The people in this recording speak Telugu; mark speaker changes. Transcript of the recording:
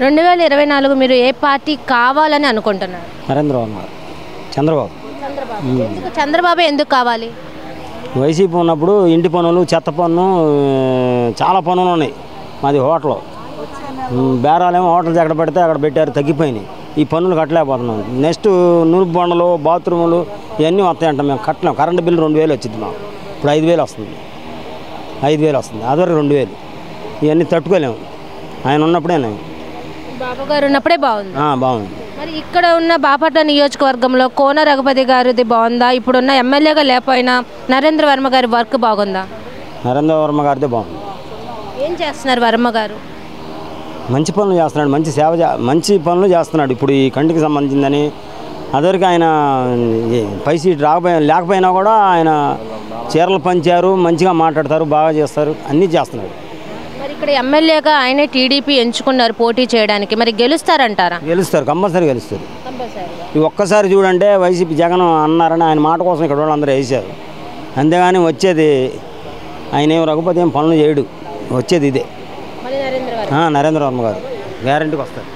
Speaker 1: 2024 మీరు ఏ పార్టీ కావాలని అనుకుంటున్నారు?
Speaker 2: నరేంద్ర వర్మ చంద్రబాబు.
Speaker 1: చంద్రబాబు ఎందుకు కావాలి?
Speaker 2: వైసీపీ ఉన్నప్పుడు ఇంటి పనులు, చెత్త పన్ను, చాలా పనులు ఉన్నాయి. మాది హోటల్, బేరాలేమో హోటల్స్ ఎక్కడ పెడితే అక్కడ పెట్టారు, తగ్గిపోయినాయి. ఈ పన్నులు కట్టలేకపోతున్నాం. నెక్స్ట్ నూనె బండలు, బాత్రూములు ఇవన్నీ వస్తాయంట. మేము కట్టలేము. కరెంటు బిల్లు 2000 వచ్చింది మాకు. ఇప్పుడు 5000 వస్తుంది. 5000 వస్తుంది. అదివరకు 2000. ఇవన్నీ తట్టుకోలేము. ఆయన ఉన్నప్పుడేనా?
Speaker 1: బాబు గారు ఉన్నప్పుడే బాగుంది.
Speaker 2: బాగుంది.
Speaker 1: మరి ఇక్కడ ఉన్న బాపట్ల నియోజకవర్గంలో కోన రఘుపతి గారిది బాగుందా? ఇప్పుడున్న ఎమ్మెల్యేగా లేకపోయినా నరేంద్ర వర్మ గారి వర్క్ బాగుందా?
Speaker 2: నరేంద్ర వర్మ గారిదే బాగుంది.
Speaker 1: ఏం చేస్తున్నారు వర్మ గారు?
Speaker 2: మంచి పనులు చేస్తున్నాడు. మంచి పనులు చేస్తున్నాడు. ఇప్పుడు ఈ కంటికి సంబంధించిందని అదివరకు ఆయన పై సీట్ లేకపోయినా కూడా ఆయన చీరలు పంచారు, మంచిగా మాట్లాడతారు, బాగా చేస్తారు, అన్నీ చేస్తున్నాడు.
Speaker 1: మరి ఇక్కడ ఎమ్మెల్యేగా ఆయనే టీడీపీ ఎంచుకున్నారు పోటీ చేయడానికి. మరి గెలుస్తారంటారా?
Speaker 2: గెలుస్తారు, కంపల్సరీ గెలుస్తారు. ఈ ఒక్కసారి చూడంటే వైసీపీ జగన్ అన్నారని ఆయన మాట కోసం ఇక్కడ వాళ్ళందరూ వేసారు. అంతేగాని వచ్చేది ఆయన ఏం రఘుపతి ఏం పనులు చేయడు. వచ్చేది ఇదే.
Speaker 1: నరేంద్ర
Speaker 2: వర్మ గారు గ్యారెంటీకి వస్తారు.